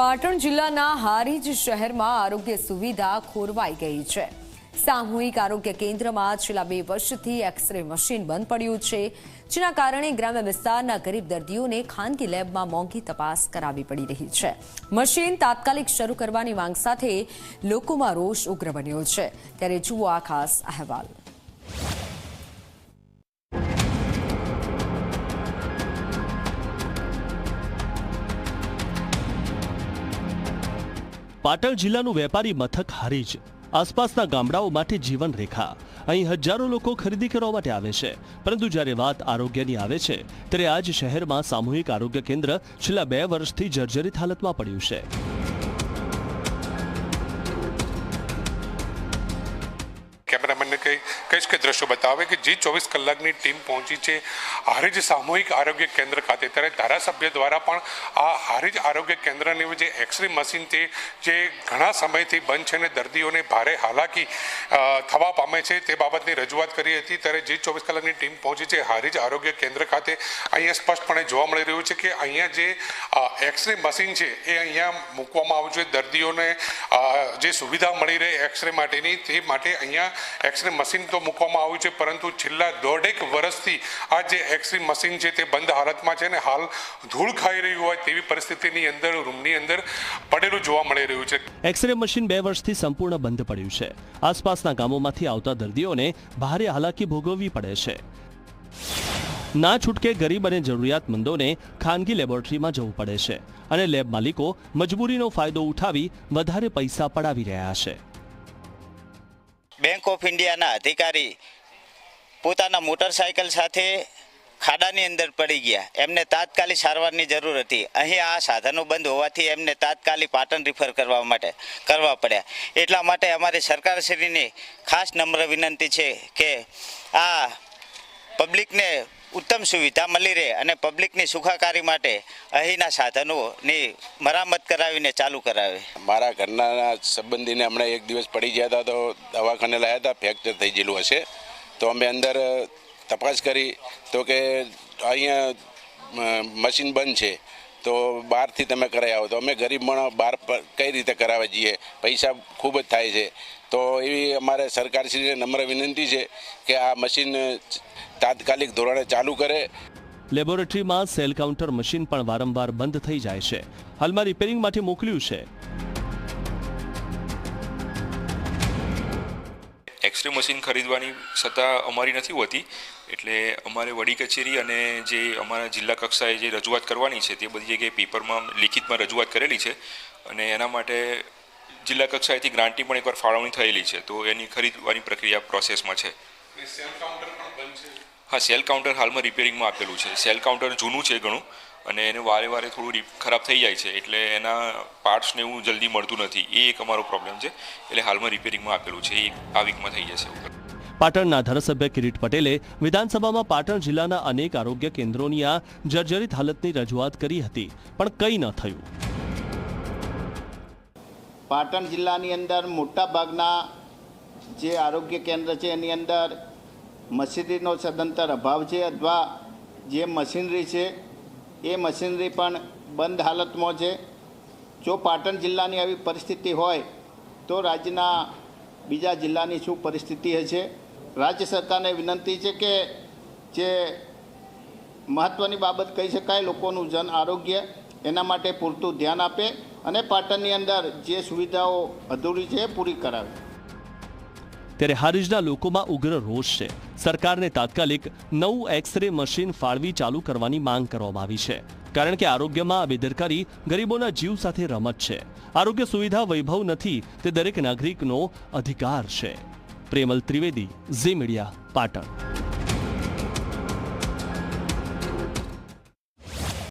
પાટણ જિલ્લાના હારીજ શહેરમાં આરોગ્ય સુવિધા ખોરવાઈ ગઈ છે। સામૂહિક આરોગ્ય કેન્દ્રમાં છેલ્લા 2 વર્ષથી એક્સ-રે મશીન બંધ પડ્યું છે, જેના કારણે ગ્રામ્ય વિસ્તારના ગરીબ દર્દીઓને ખાનગી લેબમાં મોંઘી તપાસ કરાવવી પડી રહી છે। મશીન તાત્કાલિક શરૂ કરવાની માંગ સાથે લોકોમાં રોષ ઉગ્ર બન્યો છે। ત્યારે જુઓ આ ખાસ અહેવાલ। પાટણ જિલ્લાનું વેપારી મથક હારીજ આસપાસના ગામડાઓ માટે જીવન રેખા। અહીં હજારો લોકો ખરીદી કરવા માટે આવે છે, પરંતુ જ્યારે વાત આરોગ્યની આવે છે ત્યારે આજ શહેરમાં સામૂહિક આરોગ્ય કેન્દ્ર છેલ્લા 2 વર્ષથી જર્જરિત હાલતમાં પડ્યું છે। कैमरामैन ने कई के दृश्यों बतावे कि जी 24 कलाकनी टीम पहुंची है हारीज सामूहिक आरोग्य केन्द्र खाते त्यारे धारासभ्य द्वारा पण आ हारीज आरोग्य केन्द्रनी जे एक्सरे मशीन थी जे घणा समयथी बंद छे ने दर्दीओने भारे हालाकी थवा पामे छे ते बाबतनी रजूआत करी हती। त्यारे जी 24 कलाकनी टीम पहुंची है हारीज आरोग्य केन्द्र खाते। अहींया स्पष्टपणे जोवा मळी रह्युं छे के अहींया जे एक्सरे मशीन है ए अहींया मूकवामां आवुं जोईए। दर्दीओने जे सुविधा मळी रहे एक्सरे माटेनी ते माटे अहींया एक्सरे मशीन तो मूकवामां આવ્યું છે, પરંતુ છેલ્લા 1.5 વર્ષથી આ જે એક્સરે મશીન છે તે બંધ હાલતમાં છે ને હાલ ધૂળ ખાઈ રહ્યું હોય તેવી પરિસ્થિતિની અંદર રૂમની અંદર પડેલું જોવા મળી રહ્યું છે। એક્સરે મશીન 2 વર્ષથી સંપૂર્ણ બંધ પડ્યું છે। આસપાસના ગામોમાંથી આવતા દર્દીઓને ભારે હાલાકી ભોગવવી પડે છે। ના છૂટકે ગરીબ અને જરૂરિયાતમંદોને ખાનગી લેબોરેટરીમાં જવું પડે છે અને લેબ માલિકો મજબૂરીનો ફાયદો ઉઠાવી વધારે પૈસા પડાવી રહ્યા છે। बैंक ऑफ इंडिया अधिकारी पोताना मोटरसाइकल साथे खाडानी अंदर पड़ी गया। एमने तात्कालिक सारवारनी जरूर थी। अहीं आ साधनों बंद होवाथी एमने तात्कालिक पाटण रिफर करवा पड्या। एटला माटे अमारी सरकारश्रीने खास नम्र विनंती छे के आ पब्लिकने उत्तम सुविधा मળી રહે અને પબ્લિકની સુખાકારી માટે અહીંના સાધનોની મરામત કરાવીને ચાલુ કરાવે। મારા ઘરના સંબંધીને હમણાં એક દિવસ પડી ગયા હતા તો દવાખાને લાયા હતા, ફ્રેક્ચર થઈ ગયેલું હશે। તો અમે અંદર તપાસ કરી તો કે અહીંયા મશીન બંધ છે, તો બહારથી તમે કરાવી આવો। તો અમે ગરીબ માણસ બહાર કઈ રીતે કરાવવા જઈએ, પૈસા ખૂબ જ થાય છે। તો એવી અમારે સરકારશ્રીને નમ્ર વિનંતી છે કે આ મશીન તાત્કાલિક ધોરણે ચાલુ કરે। લેબોરેટરીમાં સેલ કાઉન્ટર મશીન પણ વારંવાર બંધ થઈ જાય છે। હાલમાં રિપેરિંગ માટે મોકલ્યું છે। एक्सरे मशीन खरीदवानी सत्ता अमारी नहीं होती, एटले अमारे वडी कचेरी अने जे अमारा जिल्ला कक्षाए जे रजूआत करवानी छे ते बधी जग्याए पेपरमां लिखितमां रजूआत करेली छे अने एना माटे जिल्ला कक्षाएथी ग्रांटनी पण एकवार फाळवणी थयेली छे, तो एनी खरीदवानी प्रक्रिया प्रोसेसमां छे। हाँ, सेल काउंटर हालमां रिपेरिंगमां आपेलुं छे। सेल काउंटर जूनुं छे घणुं અને એને વારે વારે થોડું ખરાબ થઈ જાય છે, એટલે એના પાર્ટ્સ ને એવું જલ્દી મળતું નથી। એ એક અમારો પ્રોબ્લેમ છે, એટલે હાલમાં રિપેરિંગમાં આપેલું છે, એ આ વીકમાં થઈ જશે। પાટણના ધારાસભ્ય કિરીટ પટેલે વિધાનસભામાં પાટણ જિલ્લાના અનેક આરોગ્ય કેન્દ્રોની આ જર્જરિત હાલતની રજૂઆત કરી હતી, પણ કંઈ ન થયું। પાટણ જિલ્લાની અંદર મોટાભાગના જે આરોગ્ય કેન્દ્ર છે એની અંદર મશીનરીનો સદંતર અભાવ છે, અથવા જે મશીનરી છે એ મશીનરી પણ બંધ હાલતમાં છે। જો પાટણ જિલ્લાની આવી પરિસ્થિતિ હોય તો રાજ્યના બીજા જિલ્લાની શું પરિસ્થિતિ હશે? રાજ્ય સરકારને વિનંતી છે કે જે મહત્ત્વની બાબત કહી શકાય લોકોનું જન આરોગ્ય, એના માટે પૂરતું ધ્યાન આપે અને પાટણની અંદર જે સુવિધાઓ અધૂરી છે એ પૂરી કરાવે। ત્યારે હારીજના લોકોમાં ઉગ્ર રોષ છે। સરકારને તાત્કાલિક નવું એક્સરે મશીન ફાળવી ચાલુ કરવાની માંગ કરવામાં આવી છે, કારણ કે આરોગ્યમાં બેદરકારી ગરીબોના જીવ સાથે રમત છે। આરોગ્ય સુવિધા વૈભવ નથી, તે દરેક નાગરિકનો અધિકાર છે। પ્રેમલ ત્રિવેદી, ઝી મીડિયા, પાટણ।